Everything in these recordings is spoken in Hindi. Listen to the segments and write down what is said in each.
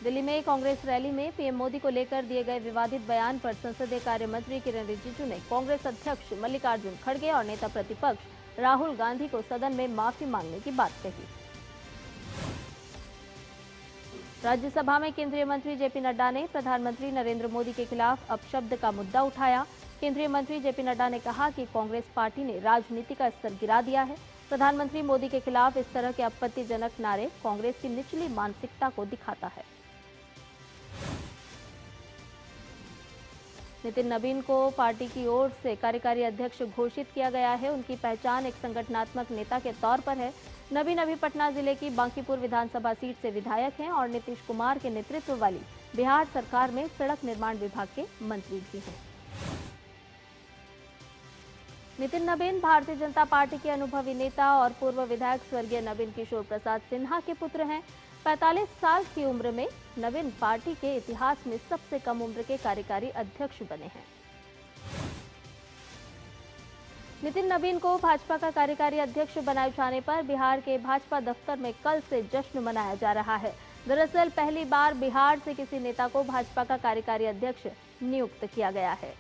दिल्ली में कांग्रेस रैली में पीएम मोदी को लेकर दिए गए विवादित बयान पर संसदीय कार्य मंत्री किरेन रिजिजू ने कांग्रेस अध्यक्ष मल्लिकार्जुन खड़गे और नेता प्रतिपक्ष राहुल गांधी को सदन में माफी मांगने की बात कही। राज्यसभा में केंद्रीय मंत्री जेपी नड्डा ने प्रधानमंत्री नरेंद्र मोदी के खिलाफ अपशब्द का मुद्दा उठाया। केंद्रीय मंत्री जेपी नड्डा ने कहा कि कांग्रेस पार्टी ने राजनीति का स्तर गिरा दिया है। प्रधानमंत्री मोदी के खिलाफ इस तरह के आपत्तिजनक नारे कांग्रेस की निचली मानसिकता को दिखाता है। नितिन नबीन को पार्टी की ओर से कार्यकारी अध्यक्ष घोषित किया गया है। उनकी पहचान एक संगठनात्मक नेता के तौर पर है। नबीन अभी पटना जिले की बांकीपुर विधानसभा सीट से विधायक हैं और नीतीश कुमार के नेतृत्व वाली बिहार सरकार में सड़क निर्माण विभाग के मंत्री भी हैं। नितिन नबीन भारतीय जनता पार्टी के अनुभवी नेता और पूर्व विधायक स्वर्गीय नवीन किशोर प्रसाद सिन्हा के पुत्र हैं। 45 साल की उम्र में नवीन पार्टी के इतिहास में सबसे कम उम्र के कार्यकारी अध्यक्ष बने हैं। नितिन नबीन को भाजपा का कार्यकारी अध्यक्ष बनाए जाने पर बिहार के भाजपा दफ्तर में कल से जश्न मनाया जा रहा है। दरअसल पहली बार बिहार से किसी नेता को भाजपा का कार्यकारी अध्यक्ष नियुक्त किया गया है।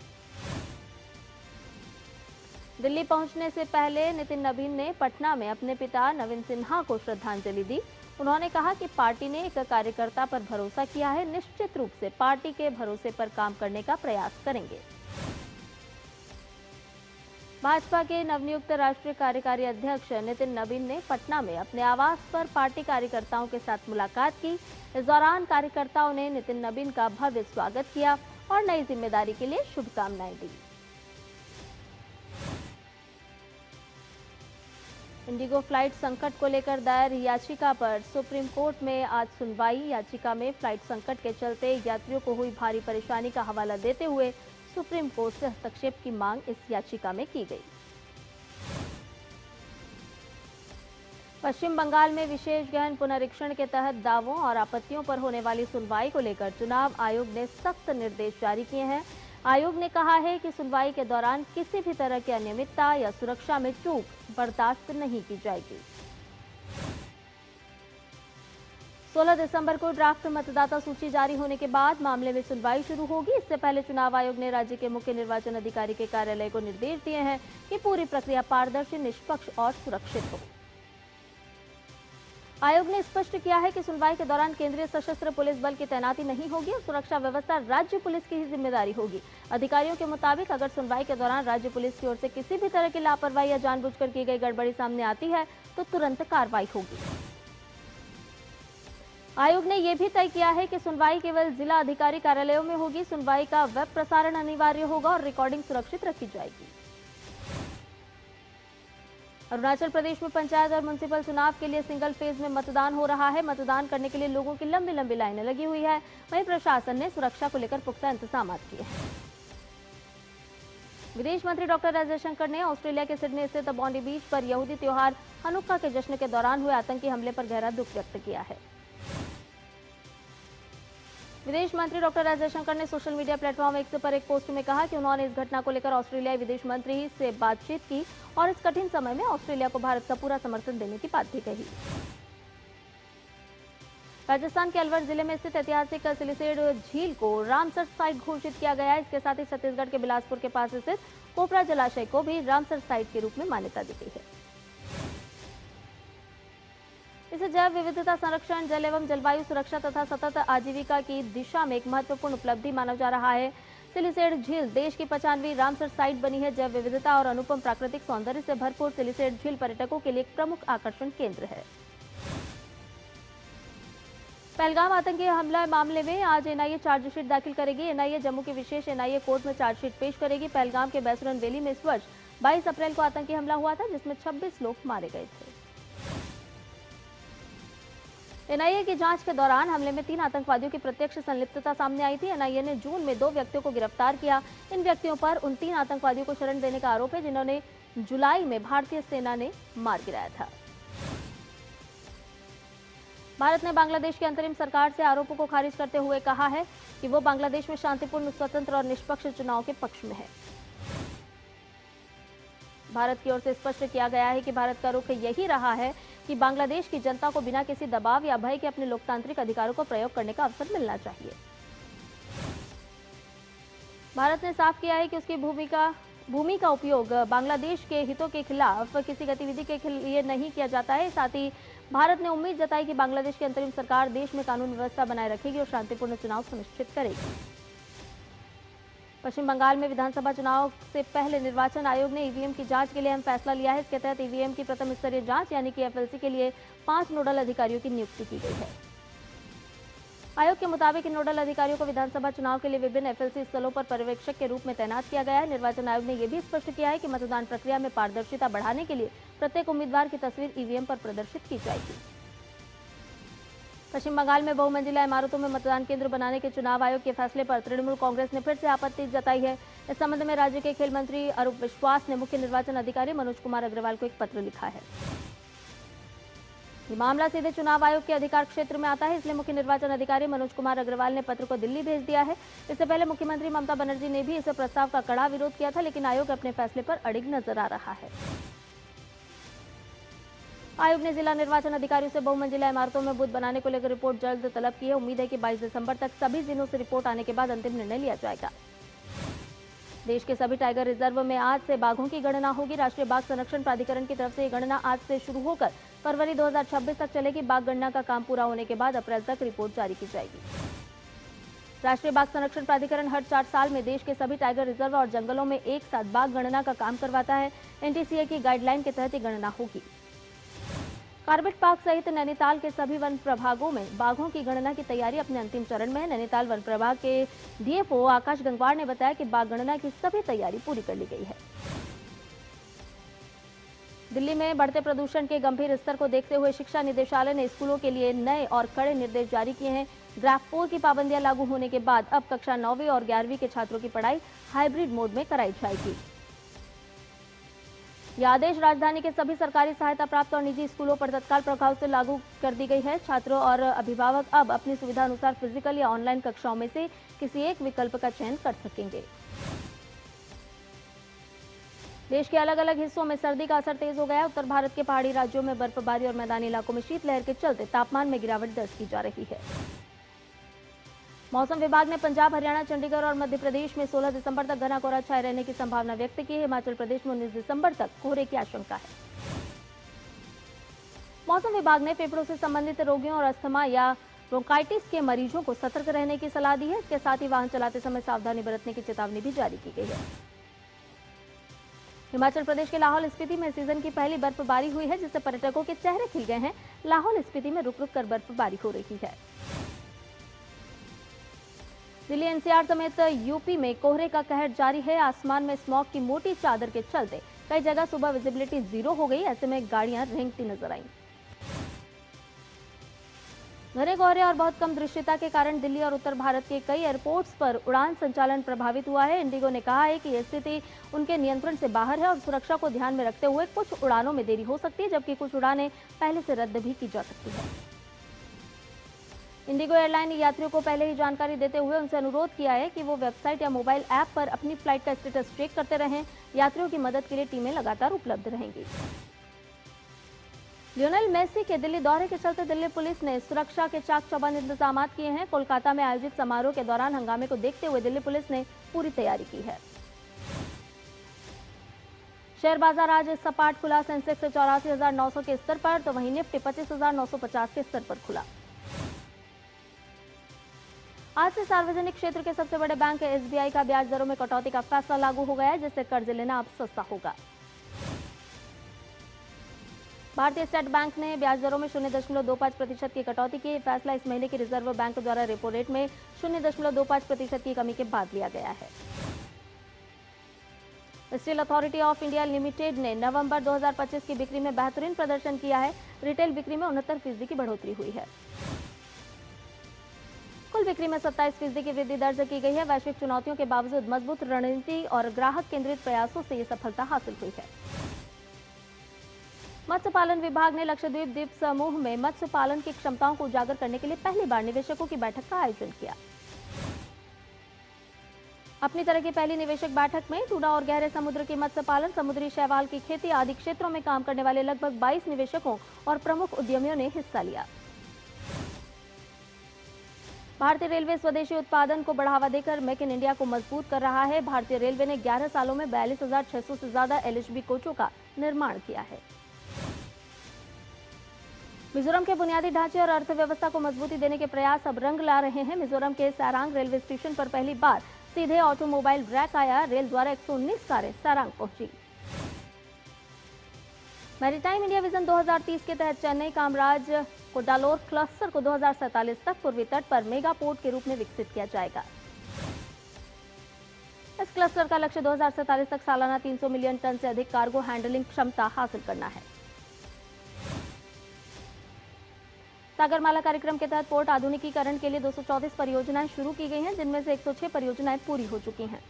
दिल्ली पहुंचने से पहले नितिन नबीन ने पटना में अपने पिता नवीन सिन्हा को श्रद्धांजलि दी। उन्होंने कहा कि पार्टी ने एक कार्यकर्ता पर भरोसा किया है, निश्चित रूप से पार्टी के भरोसे पर काम करने का प्रयास करेंगे। भाजपा के नवनियुक्त राष्ट्रीय कार्यकारी अध्यक्ष नितिन नबीन ने पटना में अपने आवास पर पार्टी कार्यकर्ताओं के साथ मुलाकात की। इस दौरान कार्यकर्ताओं ने नितिन नबीन का भव्य स्वागत किया और नई जिम्मेदारी के लिए शुभकामनाएं दी। इंडिगो फ्लाइट संकट को लेकर दायर याचिका पर सुप्रीम कोर्ट में आज सुनवाई। याचिका में फ्लाइट संकट के चलते यात्रियों को हुई भारी परेशानी का हवाला देते हुए सुप्रीम कोर्ट से हस्तक्षेप की मांग इस याचिका में की गई। पश्चिम बंगाल में विशेष गहन पुनरीक्षण के तहत दावों और आपत्तियों पर होने वाली सुनवाई को लेकर चुनाव आयोग ने सख्त निर्देश जारी किए हैं। आयोग ने कहा है कि सुनवाई के दौरान किसी भी तरह की अनियमितता या सुरक्षा में चूक बर्दाश्त नहीं की जाएगी। 16 दिसंबर को ड्राफ्ट मतदाता सूची जारी होने के बाद मामले में सुनवाई शुरू होगी। इससे पहले चुनाव आयोग ने राज्य के मुख्य निर्वाचन अधिकारी के कार्यालय को निर्देश दिए हैं कि पूरी प्रक्रिया पारदर्शी, निष्पक्ष और सुरक्षित हो। आयोग ने स्पष्ट किया है कि सुनवाई के दौरान केंद्रीय सशस्त्र पुलिस बल की तैनाती नहीं होगी और सुरक्षा व्यवस्था राज्य पुलिस की ही जिम्मेदारी होगी। अधिकारियों के मुताबिक अगर सुनवाई के दौरान राज्य पुलिस की ओर से किसी भी तरह की लापरवाही या जानबूझकर की गई गड़बड़ी सामने आती है तो तुरंत कार्रवाई होगी। आयोग ने यह भी तय किया है कि सुनवाई केवल जिला अधिकारी कार्यालयों में होगी। सुनवाई का वेब प्रसारण अनिवार्य होगा और रिकॉर्डिंग सुरक्षित रखी जाएगी। अरुणाचल प्रदेश में पंचायत और म्युनिसिपल चुनाव के लिए सिंगल फेज में मतदान हो रहा है। मतदान करने के लिए लोगों की लंबी लंबी लाइनें लगी हुई है। वहीं प्रशासन ने सुरक्षा को लेकर पुख्ता इंतजाम किए हैं। विदेश मंत्री डॉक्टर एस जयशंकर ने ऑस्ट्रेलिया के सिडनी स्थित बॉन्डी बीच पर यहूदी त्योहार हनुक्का के जश्न के दौरान हुए आतंकी हमले पर गहरा दुख व्यक्त किया है। विदेश मंत्री डॉक्टर एस जयशंकर ने सोशल मीडिया प्लेटफॉर्म एक्स पर एक पोस्ट में कहा कि उन्होंने इस घटना को लेकर ऑस्ट्रेलियाई विदेश मंत्री से बातचीत की और इस कठिन समय में ऑस्ट्रेलिया को भारत का पूरा समर्थन देने की बात भी कही। राजस्थान के अलवर जिले में स्थित ऐतिहासिक सिलिसेड झील को रामसर साइट घोषित किया गया है। इसके साथ ही छत्तीसगढ़ के बिलासपुर के पास स्थित कोपरा जलाशय को भी रामसर साइट के रूप में मान्यता दी गई है। इसे जैव विविधता संरक्षण, जल एवं जलवायु सुरक्षा तथा सतत आजीविका की दिशा में एक महत्वपूर्ण उपलब्धि माना जा रहा है। सिलिसेड झील देश की 95वीं रामसर साइट बनी है। जैव विविधता और अनुपम प्राकृतिक सौंदर्य से भरपूर सिलिसेड झील पर्यटकों के लिए एक प्रमुख आकर्षण केंद्र है। पहलगाम आतंकी हमला मामले में आज एनआईए चार्जशीट दाखिल करेगी। एनआईए जम्मू की विशेष एनआईए कोर्ट में चार्जशीट पेश करेगी। पहलगाम के बैसरन वैली में इस वर्ष 22 अप्रैल को आतंकी हमला हुआ था, जिसमें 26 लोग मारे गए थे। एनआईए की जांच के दौरान हमले में 3 आतंकवादियों की प्रत्यक्ष संलिप्तता सामने आई थी। एनआईए ने जून में 2 व्यक्तियों को गिरफ्तार किया। इन व्यक्तियों पर उन 3 आतंकवादियों को शरण देने का आरोप है जिन्होंने जुलाई में भारतीय सेना ने मार गिराया था। भारत ने बांग्लादेश की अंतरिम सरकार से आरोपों को खारिज करते हुए कहा है कि वो बांग्लादेश में शांतिपूर्ण, स्वतंत्र और निष्पक्ष चुनाव के पक्ष में है। भारत की ओर से स्पष्ट किया गया है कि भारत का रुख यही रहा है कि बांग्लादेश की जनता को बिना किसी दबाव या भय के अपने लोकतांत्रिक अधिकारों को प्रयोग करने का अवसर मिलना चाहिए। भारत ने साफ किया है कि उसकी भूमि का उपयोग बांग्लादेश के हितों के खिलाफ किसी गतिविधि के लिए नहीं किया जाता है। साथ ही भारत ने उम्मीद जताई कि बांग्लादेश की अंतरिम सरकार देश में कानून व्यवस्था बनाए रखेगी और शांतिपूर्ण चुनाव सुनिश्चित करेगी। पश्चिम बंगाल में विधानसभा चुनाव से पहले निर्वाचन आयोग ने ईवीएम की जांच के लिए अहम फैसला लिया है। इसके तहत ईवीएम की प्रथम स्तरीय जांच यानी कि एफएलसी के लिए 5 नोडल अधिकारियों की नियुक्ति की गई है। आयोग के मुताबिक इन नोडल अधिकारियों को विधानसभा चुनाव के लिए विभिन्न एफएलसी स्थलों पर पर्यवेक्षक के रूप में तैनात किया गया है। निर्वाचन आयोग ने यह भी स्पष्ट किया है कि मतदान प्रक्रिया में पारदर्शिता बढ़ाने के लिए प्रत्येक उम्मीदवार की तस्वीर ईवीएम पर प्रदर्शित की जाएगी। पश्चिम बंगाल में बहुमंजिला इमारतों में मतदान केंद्र बनाने के चुनाव आयोग के फैसले पर तृणमूल कांग्रेस ने फिर से आपत्ति जताई है। इस संबंध में राज्य के खेल मंत्री अरूप विश्वास ने मुख्य निर्वाचन अधिकारी मनोज कुमार अग्रवाल को एक पत्र लिखा है। ये मामला सीधे चुनाव आयोग के अधिकार क्षेत्र में आता है, इसलिए मुख्य निर्वाचन अधिकारी मनोज कुमार अग्रवाल ने पत्र को दिल्ली भेज दिया है। इससे पहले मुख्यमंत्री ममता बनर्जी ने भी इस प्रस्ताव का कड़ा विरोध किया था, लेकिन आयोग अपने फैसले पर अड़िग नजर आ रहा है। आयोग ने जिला निर्वाचन अधिकारियों से बहुमंजिला इमारतों में बूथ बनाने को लेकर रिपोर्ट जल्द तलब की है। उम्मीद है कि 22 दिसंबर तक सभी जिलों से रिपोर्ट आने के बाद अंतिम निर्णय लिया जाएगा। देश के सभी टाइगर रिजर्व में आज से बाघों की गणना होगी। राष्ट्रीय बाघ संरक्षण प्राधिकरण की तरफ से ये गणना आज से शुरू होकर फरवरी 2026 तक चलेगी। बाघ गणना का काम पूरा होने के बाद अप्रैल तक रिपोर्ट जारी की जाएगी। राष्ट्रीय बाघ संरक्षण प्राधिकरण हर 4 साल में देश के सभी टाइगर रिजर्व और जंगलों में एक साथ बाघ गणना का काम करवाता है। एनटीसीए की गाइडलाइन के तहत ये गणना होगी। कार्बेट पार्क सहित नैनीताल के सभी वन प्रभागों में बाघों की गणना की तैयारी अपने अंतिम चरण में है। नैनीताल वन प्रभाग के डीएफओ आकाश गंगवार ने बताया कि बाघ गणना की सभी तैयारी पूरी कर ली गई है। दिल्ली में बढ़ते प्रदूषण के गंभीर स्तर को देखते हुए शिक्षा निदेशालय ने स्कूलों के लिए नए और कड़े निर्देश जारी किए हैं। ग्राफ 4 की पाबंदियां लागू होने के बाद अब कक्षा 9वीं और 11वीं के छात्रों की पढ़ाई हाइब्रिड मोड में कराई जाएगी। यह आदेश राजधानी के सभी सरकारी सहायता प्राप्त और निजी स्कूलों पर तत्काल प्रभाव से लागू कर दी गई है। छात्रों और अभिभावक अब अपनी सुविधा अनुसार फिजिकल या ऑनलाइन कक्षाओं में से किसी एक विकल्प का चयन कर सकेंगे। देश के अलग अलग हिस्सों में सर्दी का असर तेज हो गया है। उत्तर भारत के पहाड़ी राज्यों में बर्फबारी और मैदानी इलाकों में शीतलहर के चलते तापमान में गिरावट दर्ज की जा रही है। मौसम विभाग ने पंजाब, हरियाणा, चंडीगढ़ और मध्य प्रदेश में 16 दिसंबर तक घना कोहरा छाए रहने की संभावना व्यक्त की है। हिमाचल प्रदेश में 19 दिसंबर तक कोहरे की आशंका है। मौसम विभाग ने फेफड़ों से संबंधित रोगियों और अस्थमा या ब्रोंकाइटिस के मरीजों को सतर्क रहने की सलाह दी है। इसके साथ ही वाहन चलाते समय सावधानी बरतने की चेतावनी भी जारी की गई है। हिमाचल प्रदेश के लाहौल स्पीति में सीजन की पहली बर्फबारी हुई है, जिससे पर्यटकों के चेहरे खिल गए हैं। लाहौल स्पीति में रुक रुक कर बर्फबारी हो रही है। दिल्ली एनसीआर समेत यूपी में कोहरे का कहर जारी है। आसमान में स्मॉग की मोटी चादर के चलते कई जगह सुबह विजिबिलिटी 0 हो गई। ऐसे में गाड़ियां रेंगती नजर आईं। घने कोहरे और बहुत कम दृश्यता के कारण दिल्ली और उत्तर भारत के कई एयरपोर्ट्स पर उड़ान संचालन प्रभावित हुआ है। इंडिगो ने कहा है कि यह स्थिति उनके नियंत्रण से बाहर है और सुरक्षा को ध्यान में रखते हुए कुछ उड़ानों में देरी हो सकती है, जबकि कुछ उड़ानें पहले से रद्द भी की जा सकती है। इंडिगो एयरलाइन ने यात्रियों को पहले ही जानकारी देते हुए उनसे अनुरोध किया है कि वो वेबसाइट या मोबाइल ऐप पर अपनी फ्लाइट का स्टेटस चेक करते रहें। यात्रियों की मदद के लिए टीमें लगातार उपलब्ध रहेंगी। लियोनेल मेसी के दिल्ली दौरे के चलते दिल्ली पुलिस ने सुरक्षा के चाक चौबंद इंतजाम किए हैं। कोलकाता में आयोजित समारोह के दौरान हंगामे को देखते हुए दिल्ली पुलिस ने पूरी तैयारी की है। शेयर बाजार आज सपाट खुला। सेंसेक्स 84,900 के स्तर पर, तो वहीं निफ्टी 25,950 के स्तर पर खुला। आज से सार्वजनिक क्षेत्र के सबसे बड़े बैंक एसबीआई का ब्याज दरों में कटौती का फैसला लागू हो गया है, जिससे कर्ज लेना अब सस्ता होगा। भारतीय स्टेट बैंक ने ब्याज दरों में 0.25% की कटौती की। फैसला इस महीने की रिजर्व बैंक द्वारा रेपो रेट में 0.25% की कमी के बाद लिया गया है। Steel authority of India limited ने नवंबर 2025 की बिक्री में बेहतरीन प्रदर्शन किया है। रिटेल बिक्री में 69% की बढ़ोतरी हुई है। कुल बिक्री में 27% की वृद्धि दर्ज की गई है। वैश्विक चुनौतियों के बावजूद मजबूत रणनीति और ग्राहक केंद्रित प्रयासों से ये सफलता हासिल हुई है। मत्स्य पालन विभाग ने लक्षद्वीप द्वीप समूह में मत्स्य पालन की क्षमताओं को उजागर करने के लिए पहली बार निवेशकों की बैठक का आयोजन किया। अपनी तरह की पहली निवेशक बैठक में टूना और गहरे समुद्र की मत्स्य पालन, समुद्री शैवाल की खेती आदि क्षेत्रों में काम करने वाले लगभग 22 निवेशकों और प्रमुख उद्यमियों ने हिस्सा लिया। भारतीय रेलवे स्वदेशी उत्पादन को बढ़ावा देकर मेक इन इंडिया को मजबूत कर रहा है। भारतीय रेलवे ने 11 सालों में 42,600 से ज्यादा LHB कोचों का निर्माण किया है। मिजोरम के बुनियादी ढांचे और अर्थव्यवस्था को मजबूती देने के प्रयास अब रंग ला रहे हैं। मिजोरम के सारांग रेलवे स्टेशन पर पहली बार सीधे ऑटोमोबाइल रैक आया। रेल द्वारा 119 कारें सारांग पहुंची। मैरीटाइम इंडिया विजन 2030 के तहत चेन्नई कामराज कोडालोर क्लस्टर को 2047 तक पूर्वी तट पर मेगा पोर्ट के रूप में विकसित किया जाएगा। इस क्लस्टर का लक्ष्य 2047 तक सालाना 300 मिलियन टन से अधिक कार्गो हैंडलिंग क्षमता हासिल करना है। सागरमाला कार्यक्रम के तहत पोर्ट आधुनिकीकरण के लिए 234 परियोजनाएं शुरू की गई हैं, जिनमें से 106 परियोजनाएं पूरी हो चुकी हैं।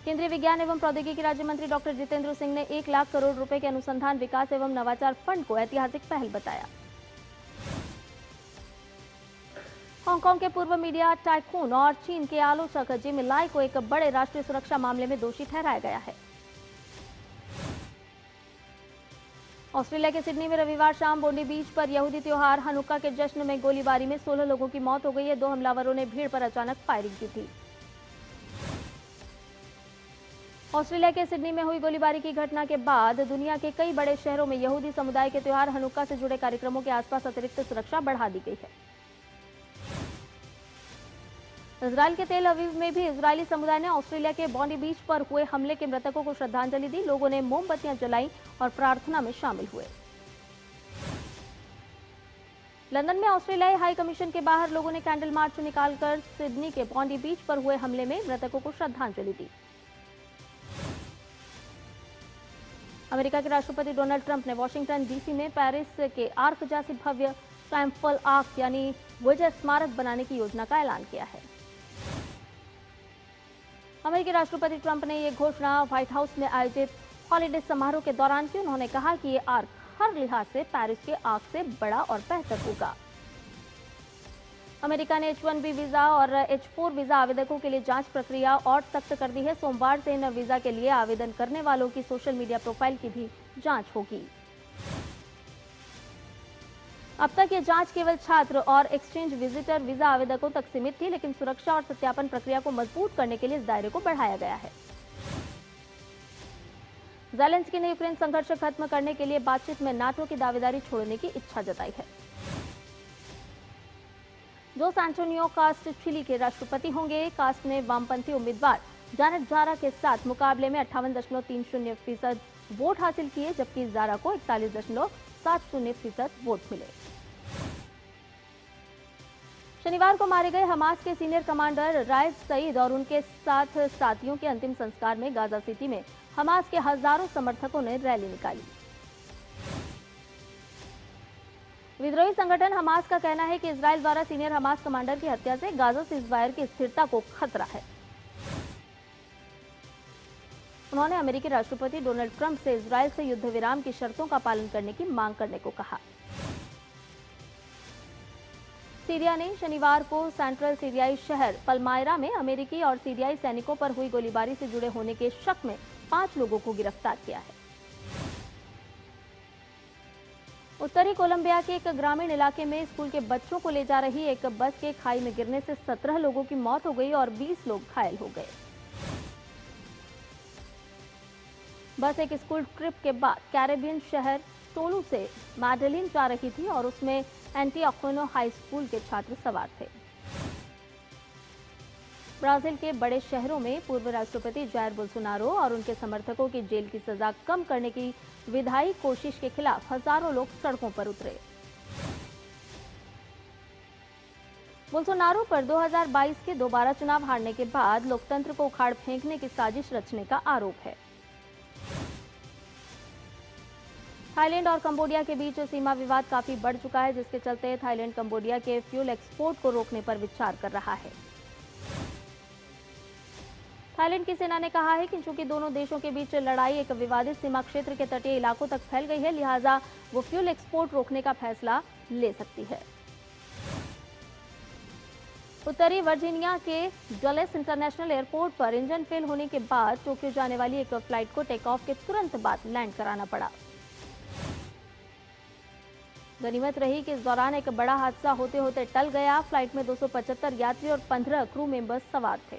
केंद्रीय विज्ञान एवं प्रौद्योगिकी राज्य मंत्री डॉक्टर जितेंद्र सिंह ने 1 लाख करोड़ रुपए के अनुसंधान विकास एवं नवाचार फंड को ऐतिहासिक पहल बताया। हांगकांग के पूर्व मीडिया टाइकून और चीन के आलोचक जिमी लाई को एक बड़े राष्ट्रीय सुरक्षा मामले में दोषी ठहराया गया है। ऑस्ट्रेलिया के सिडनी में रविवार शाम बोंडी बीच पर यहूदी त्योहार हनुक्का के जश्न में गोलीबारी में 16 लोगों की मौत हो गई है। 2 हमलावरों ने भीड़ पर अचानक फायरिंग की थी। ऑस्ट्रेलिया के सिडनी में हुई गोलीबारी की घटना के बाद दुनिया के कई बड़े शहरों में यहूदी समुदाय के त्योहार हनुक्का से जुड़े कार्यक्रमों के आसपास अतिरिक्त सुरक्षा बढ़ा दी गई है। इजराइल के तेल अवीव में भी इजरायली समुदाय ने ऑस्ट्रेलिया के बॉन्डी बीच पर हुए हमले के मृतकों को श्रद्धांजलि दी। लोगों ने मोमबत्तियां जलाई और प्रार्थना में शामिल हुए। लंदन में ऑस्ट्रेलियाई हाई कमीशन के बाहर लोगों ने कैंडल मार्च निकालकर सिडनी के बॉन्डी बीच पर हुए हमले में मृतकों को श्रद्धांजलि दी। अमेरिका के राष्ट्रपति डोनाल्ड ट्रंप ने वॉशिंगटन डीसी में पेरिस के आर्क जैसी भव्य ट्रायम्फल आर्क यानी विजय स्मारक बनाने की योजना का ऐलान किया है। अमेरिकी राष्ट्रपति ट्रंप ने यह घोषणा व्हाइट हाउस में आयोजित हॉलीडे समारोह के दौरान की। उन्होंने कहा कि ये आर्क हर लिहाज से पेरिस के आर्क से बड़ा और बेहतर होगा। अमेरिका ने H-1B वीजा और H-4 वीजा आवेदकों के लिए जांच प्रक्रिया और सख्त कर दी है। सोमवार से इन वीजा के लिए आवेदन करने वालों की सोशल मीडिया प्रोफाइल की भी जांच होगी। अब तक ये जांच केवल छात्र और एक्सचेंज विजिटर वीजा आवेदकों तक सीमित थी, लेकिन सुरक्षा और सत्यापन प्रक्रिया को मजबूत करने के लिए इस दायरे को बढ़ाया गया है। ज़ेलेंस्की ने यूक्रेन संघर्ष खत्म करने के लिए बातचीत में नाटो की दावेदारी छोड़ने की इच्छा जताई है। जोस एंटोनियो कास्ट चिली के राष्ट्रपति होंगे। कास्ट ने वामपंथी उम्मीदवार जानेट जारा के साथ मुकाबले में 58.30% वोट हासिल किए, जबकि जारा को 41.70% वोट मिले। शनिवार को मारे गए हमास के सीनियर कमांडर राइफ सईद और उनके साथ साथियों के अंतिम संस्कार में गाजा सिटी में हमास के हजारों समर्थकों ने रैली निकाली। विद्रोही संगठन हमास का कहना है कि इजराइल द्वारा सीनियर हमास कमांडर की हत्या से गाजा सीज़फायर की स्थिरता को खतरा है। उन्होंने अमेरिकी राष्ट्रपति डोनाल्ड ट्रंप से इजराइल से युद्ध विराम की शर्तों का पालन करने की मांग करने को कहा। सीरिया ने शनिवार को सेंट्रल सीरियाई शहर पलमायरा में अमेरिकी और सीरियाई सैनिकों पर हुई गोलीबारी से जुड़े होने के शक में 5 लोगों को गिरफ्तार किया है। उत्तरी कोलंबिया के एक ग्रामीण इलाके में स्कूल के बच्चों को ले जा रही एक बस के खाई में गिरने से 17 लोगों की मौत हो गई और 20 लोग घायल हो गए। बस एक स्कूल ट्रिप के बाद कैरेबियन शहर टोलू से मैडेलिन जा रही थी और उसमें एंटिओक्विनो हाई स्कूल के छात्र सवार थे। ब्राजील के बड़े शहरों में पूर्व राष्ट्रपति जायर बोल्सोनारो और उनके समर्थकों की जेल की सजा कम करने की विधायी कोशिश के खिलाफ हजारों लोग सड़कों पर उतरे। बोल्सोनारो पर 2022 के दोबारा चुनाव हारने के बाद लोकतंत्र को उखाड़ फेंकने की साजिश रचने का आरोप है। थाईलैंड और कंबोडिया के बीच सीमा विवाद काफी बढ़ चुका है, जिसके चलते थाईलैंड कंबोडिया के फ्यूल एक्सपोर्ट को रोकने पर विचार कर रहा है। थाईलैंड की सेना ने कहा है कि चूंकि दोनों देशों के बीच लड़ाई एक विवादित सीमा क्षेत्र के तटीय इलाकों तक फैल गई है, लिहाजा वो फ्यूल एक्सपोर्ट रोकने का फैसला ले सकती है। उत्तरी वर्जीनिया के डलेस इंटरनेशनल एयरपोर्ट पर इंजन फेल होने के बाद टोक्यो जाने वाली एक फ्लाइट को टेक ऑफ के तुरंत बाद लैंड कराना पड़ा। गनीमत रही कि इस दौरान एक बड़ा हादसा होते होते टल गया। फ्लाइट में 275 यात्री और 15 क्रू मेंबर्स सवार थे।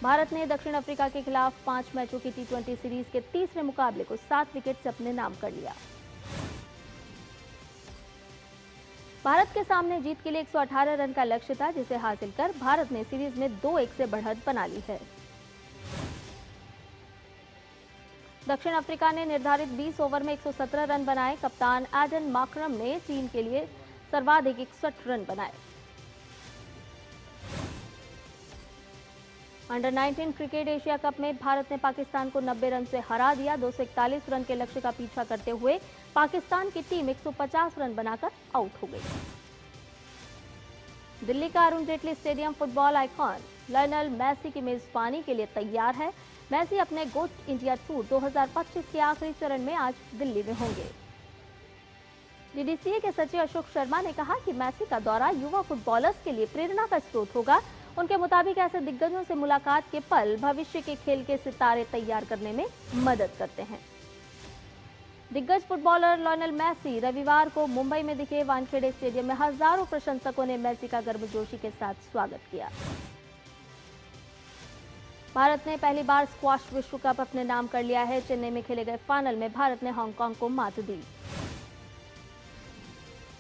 भारत ने दक्षिण अफ्रीका के खिलाफ 5 मैचों की T20 सीरीज के तीसरे मुकाबले को 7 विकेट से अपने नाम कर लिया। भारत के सामने जीत के लिए 118 रन का लक्ष्य था, जिसे हासिल कर भारत ने सीरीज में 2-1 से बढ़त बना ली है। दक्षिण अफ्रीका ने निर्धारित 20 ओवर में 117 रन बनाए। कप्तान एडन मार्करम ने टीम के लिए सर्वाधिक 61 रन बनाए। अंडर 19 क्रिकेट एशिया कप में भारत ने पाकिस्तान को 90 रन से हरा दिया। 241 रन के लक्ष्य का पीछा करते हुए पाकिस्तान की टीम 150 रन बनाकर आउट हो गई। दिल्ली का Arun Jaitley stadium football icon Lionel Messi की मेजबानी के लिए तैयार है। मेसी अपने गोट इंडिया टूर 2025 के आखिरी चरण में आज दिल्ली में होंगे। डीडीसीए के सचिव अशोक शर्मा ने कहा कि मेसी का दौरा युवा फुटबॉलर्स के लिए प्रेरणा का स्रोत होगा। उनके मुताबिक ऐसे दिग्गजों से मुलाकात के पल भविष्य के खेल के सितारे तैयार करने में मदद करते हैं। दिग्गज फुटबॉलर लायनल मेसी रविवार को मुंबई में दिखे। वानखेड़े स्टेडियम में हजारों प्रशंसकों ने मेसी का गर्मजोशी के साथ स्वागत किया। भारत ने पहली बार स्क्वाश विश्व कप अपने नाम कर लिया है। चेन्नई में खेले गए फाइनल में भारत ने हांगकांग को मात दी।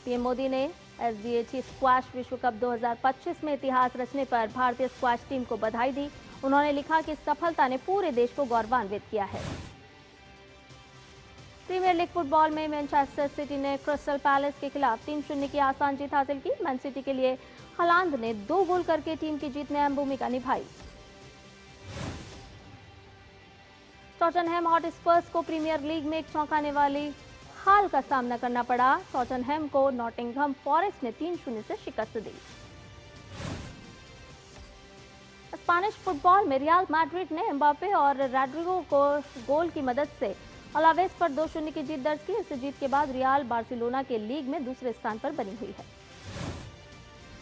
पीएम मोदी ने एसडीएच स्क्वाश विश्व कप 2025 में इतिहास रचने पर भारतीय स्क्वाश टीम को बधाई दी। उन्होंने लिखा कि सफलता ने पूरे देश को गौरवान्वित किया है। प्रीमियर लीग फुटबॉल में मैनचेस्टर सिटी ने क्रिस्टल पैलेस के खिलाफ 3-0 की आसान जीत हासिल की। मैन सिटी के लिए हालांड ने 2 गोल करके टीम की जीत में अहम भूमिका निभाई। टॉटनहैम हॉटस्पर्स को प्रीमियर लीग में एक चौंकाने वाली हाल का सामना करना पड़ा। टॉटनहैम को नॉटिंघम फॉरेस्ट ने 3-0 से शिकस्त दी। स्पेनिश फुटबॉल में रियल मैड्रिड ने एम्बापे और रॉड्रिगो को गोल की मदद से अलावेस पर 2-0 की जीत दर्ज की। इस जीत के बाद रियल बार्सिलोना के लीग में दूसरे स्थान पर बनी हुई है।